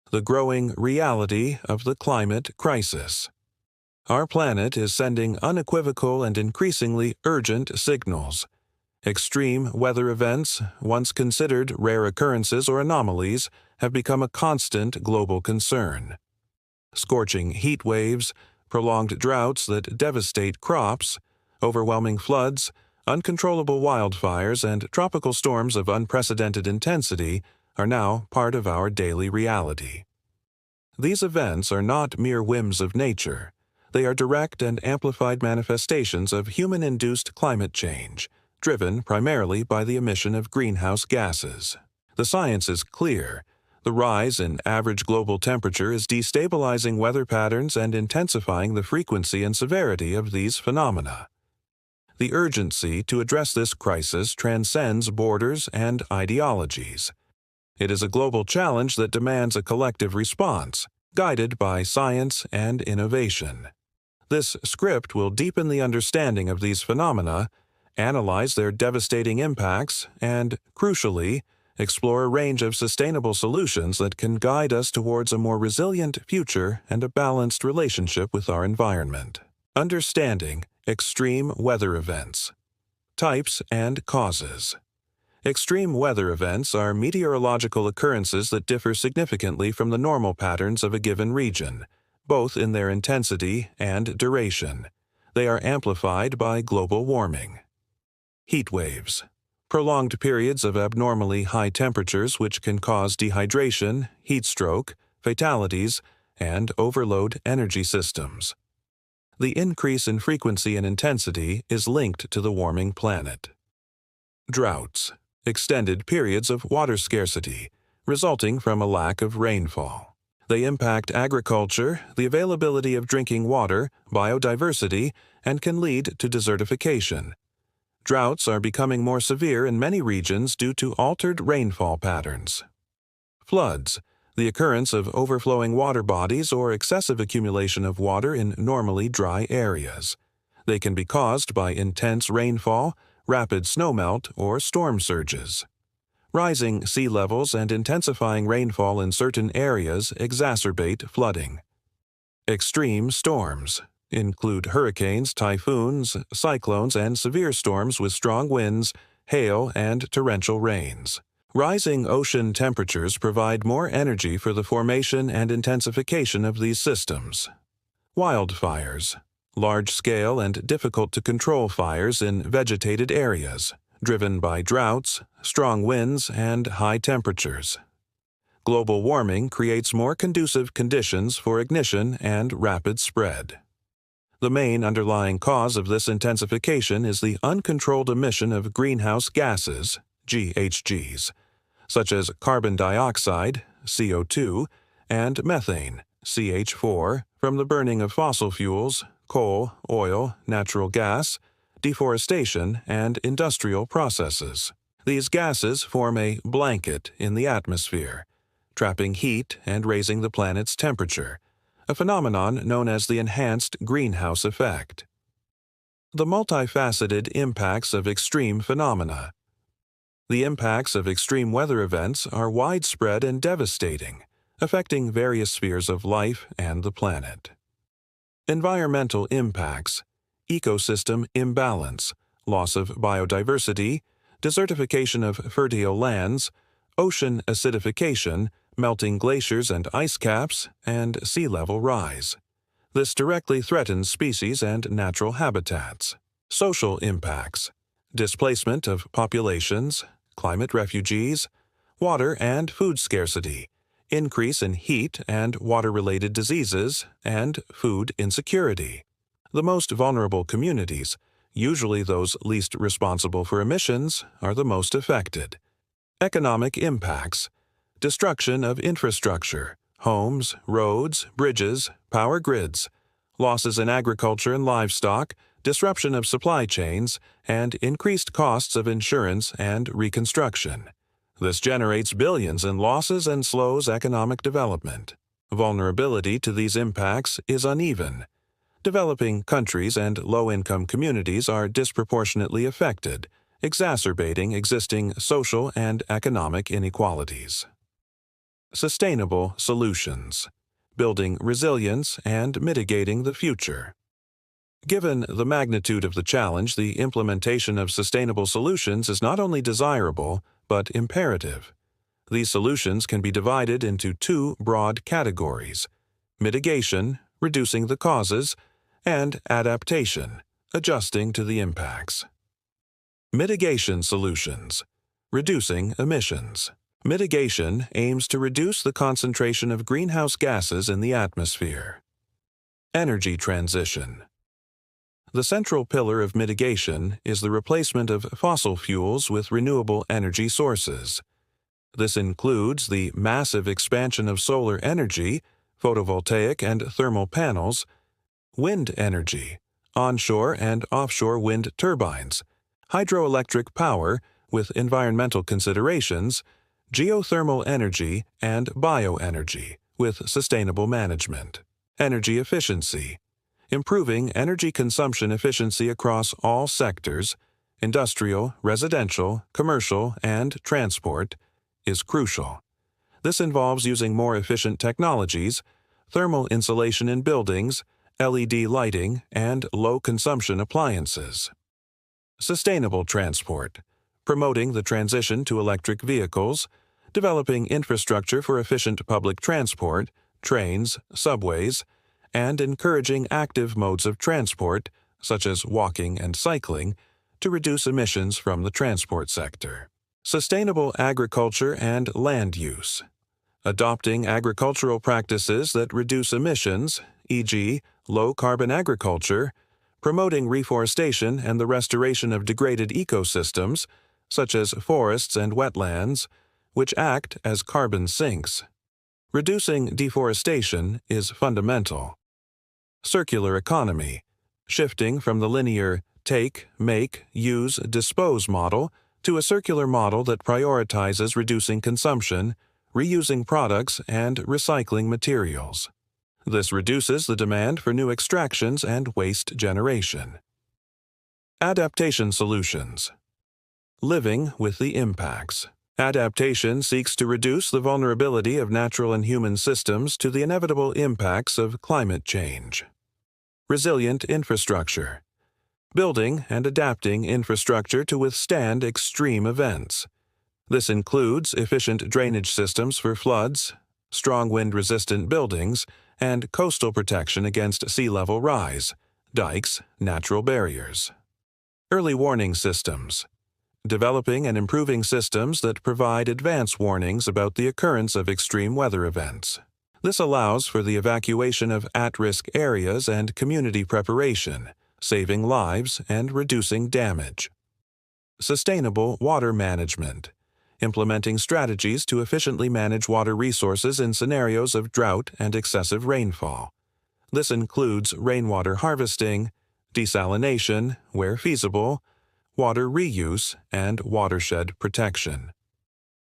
The growing reality of the climate crisis. Our planet is sending unequivocal and increasingly urgent signals. Extreme weather events, once considered rare occurrences or anomalies, have become a constant global concern. Scorching heat waves, prolonged droughts that devastate crops, overwhelming floods, uncontrollable wildfires, and tropical storms of unprecedented intensity are now part of our daily reality. These events are not mere whims of nature. They are direct and amplified manifestations of human-induced climate change, driven primarily by the emission of greenhouse gases. The science is clear. The rise in average global temperature is destabilizing weather patterns and intensifying the frequency and severity of these phenomena. The urgency to address this crisis transcends borders and ideologies. It is a global challenge that demands a collective response, guided by science and innovation. This script will deepen the understanding of these phenomena, analyze their devastating impacts, and, crucially, explore a range of sustainable solutions that can guide us towards a more resilient future and a balanced relationship with our environment. Understanding extreme weather events. Types and causes. Extreme weather events are meteorological occurrences that differ significantly from the normal patterns of a given region, both in their intensity and duration. They are amplified by global warming. Heat waves. Prolonged periods of abnormally high temperatures which can cause dehydration, heat stroke, fatalities, and overload energy systems. The increase in frequency and intensity is linked to the warming planet. Droughts. Extended periods of water scarcity, resulting from a lack of rainfall. They impact agriculture, the availability of drinking water, biodiversity, and can lead to desertification. Droughts are becoming more severe in many regions due to altered rainfall patterns. Floods. The occurrence of overflowing water bodies or excessive accumulation of water in normally dry areas. They can be caused by intense rainfall, rapid snowmelt, or storm surges. Rising sea levels and intensifying rainfall in certain areas exacerbate flooding. Extreme storms include hurricanes, typhoons, cyclones, and severe storms with strong winds, hail, and torrential rains. Rising ocean temperatures provide more energy for the formation and intensification of these systems. Wildfires. Large-scale and difficult-to-control fires in vegetated areas, driven by droughts, strong winds, and high temperatures. Global warming creates more conducive conditions for ignition and rapid spread. The main underlying cause of this intensification is the uncontrolled emission of greenhouse gases, GHGs, such as carbon dioxide, CO2, and methane, CH4, from the burning of fossil fuels, coal, oil, natural gas, deforestation, and industrial processes. These gases form a blanket in the atmosphere, trapping heat and raising the planet's temperature, a phenomenon known as the enhanced greenhouse effect. The multifaceted impacts of extreme phenomena. The impacts of extreme weather events are widespread and devastating, affecting various spheres of life and the planet. Environmental impacts. Ecosystem imbalance, loss of biodiversity, desertification of fertile lands, ocean acidification, melting glaciers and ice caps, and sea level rise. This directly threatens species and natural habitats. Social impacts. Displacement of populations, climate refugees, water and food scarcity, increase in heat and water-related diseases, and food insecurity. The most vulnerable communities, usually those least responsible for emissions, are the most affected. Economic impacts. Destruction of infrastructure, homes, roads, bridges, power grids, losses in agriculture and livestock, disruption of supply chains, and increased costs of insurance and reconstruction. This generates billions in losses and slows economic development. Vulnerability to these impacts is uneven. Developing countries and low-income communities are disproportionately affected, exacerbating existing social and economic inequalities. Sustainable solutions, building resilience and mitigating the future. Given the magnitude of the challenge, the implementation of sustainable solutions is not only desirable, but imperative. These solutions can be divided into two broad categories: mitigation, reducing the causes, and adaptation, adjusting to the impacts. Mitigation solutions, reducing emissions. Mitigation aims to reduce the concentration of greenhouse gases in the atmosphere. Energy transition. The central pillar of mitigation is the replacement of fossil fuels with renewable energy sources. This includes the massive expansion of solar energy, photovoltaic and thermal panels, wind energy, onshore and offshore wind turbines, hydroelectric power with environmental considerations, geothermal energy, and bioenergy with sustainable management. Energy efficiency. Improving energy consumption efficiency across all sectors, industrial, residential, commercial, and transport, is crucial. This involves using more efficient technologies, thermal insulation in buildings, LED lighting, and low-consumption appliances. Sustainable transport. Promoting the transition to electric vehicles, developing infrastructure for efficient public transport, trains, subways, and encouraging active modes of transport, such as walking and cycling, to reduce emissions from the transport sector. Sustainable agriculture and land use. Adopting agricultural practices that reduce emissions, e.g., low-carbon agriculture, promoting reforestation and the restoration of degraded ecosystems, such as forests and wetlands, which act as carbon sinks. Reducing deforestation is fundamental. Circular economy, shifting from the linear take, make, use, dispose model to a circular model that prioritizes reducing consumption, reusing products, and recycling materials. This reduces the demand for new extractions and waste generation. Adaptation solutions. Living with the impacts. Adaptation seeks to reduce the vulnerability of natural and human systems to the inevitable impacts of climate change. Resilient infrastructure. Building and adapting infrastructure to withstand extreme events. This includes efficient drainage systems for floods, strong wind-resistant buildings, and coastal protection against sea level rise, dikes, natural barriers. Early warning systems. Developing and improving systems that provide advance warnings about the occurrence of extreme weather events. This allows for the evacuation of at-risk areas and community preparation, saving lives and reducing damage. Sustainable water management. Implementing strategies to efficiently manage water resources in scenarios of drought and excessive rainfall. This includes rainwater harvesting, desalination, where feasible, water reuse, and watershed protection.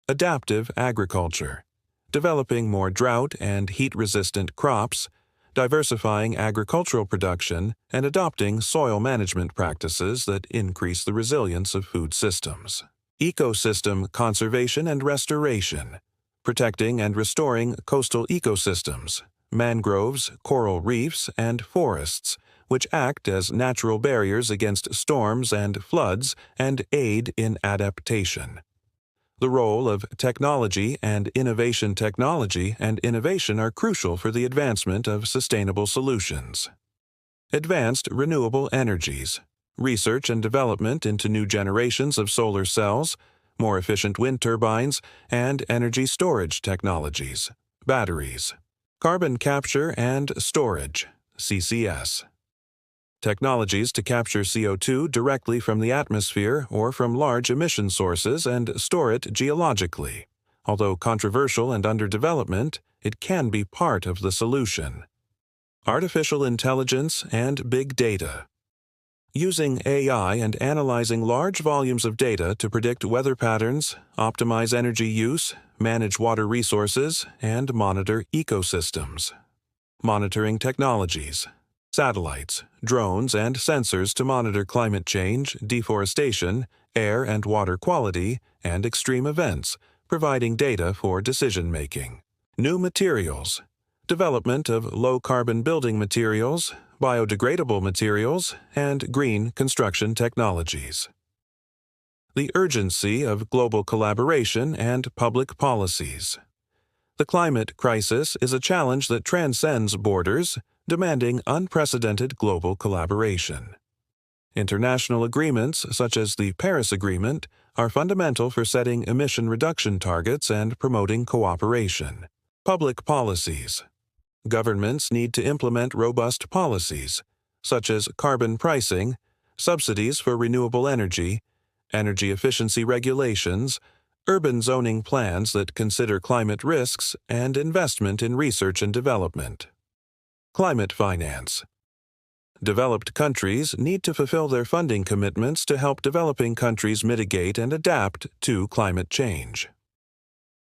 Adaptive agriculture. Developing more drought and heat-resistant crops, diversifying agricultural production, and adopting soil management practices that increase the resilience of food systems. Ecosystem conservation and restoration. Protecting and restoring coastal ecosystems, mangroves, coral reefs, and forests, which act as natural barriers against storms and floods and aid in adaptation. The role of technology and innovation are crucial for the advancement of sustainable solutions. Advanced renewable energies. Research and development into new generations of solar cells, more efficient wind turbines, and energy storage technologies, batteries. Carbon capture and storage, CCS. Technologies to capture CO2 directly from the atmosphere or from large emission sources and store it geologically. Although controversial and under development, it can be part of the solution. Artificial intelligence and big data. Using AI and analyzing large volumes of data to predict weather patterns, optimize energy use, manage water resources, and monitor ecosystems. Monitoring technologies. Satellites, drones, and sensors to monitor climate change, deforestation, air and water quality, and extreme events, providing data for decision-making. New materials, development of low-carbon building materials, biodegradable materials, and green construction technologies. The urgency of global collaboration and public policies. The climate crisis is a challenge that transcends borders, demanding unprecedented global collaboration. International agreements, such as the Paris Agreement, are fundamental for setting emission reduction targets and promoting cooperation. Public policies. Governments need to implement robust policies, such as carbon pricing, subsidies for renewable energy efficiency regulations, urban zoning plans that consider climate risks, and investment in research and development. Climate finance. Developed countries need to fulfill their funding commitments to help developing countries mitigate and adapt to climate change.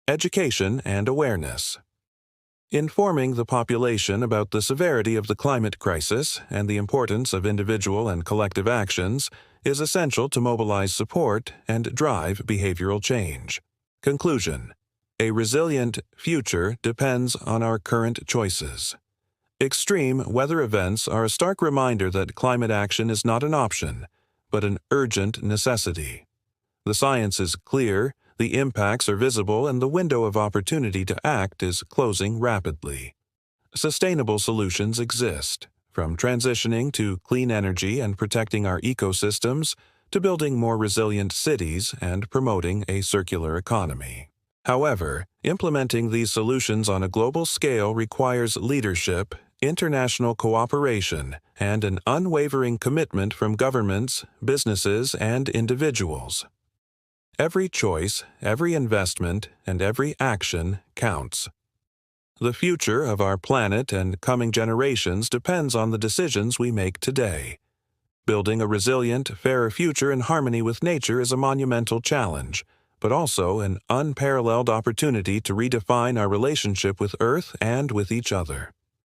Education and awareness. Informing the population about the severity of the climate crisis and the importance of individual and collective actions is essential to mobilize support and drive behavioral change. Conclusion: a resilient future depends on our current choices. Extreme weather events are a stark reminder that climate action is not an option, but an urgent necessity. The science is clear, the impacts are visible, and the window of opportunity to act is closing rapidly. Sustainable solutions exist, from transitioning to clean energy and protecting our ecosystems to building more resilient cities and promoting a circular economy. However, implementing these solutions on a global scale requires leadership, international cooperation, and an unwavering commitment from governments, businesses, and individuals. Every choice, every investment, and every action counts. The future of our planet and coming generations depends on the decisions we make today. Building a resilient, fairer future in harmony with nature is a monumental challenge, but also an unparalleled opportunity to redefine our relationship with Earth and with each other.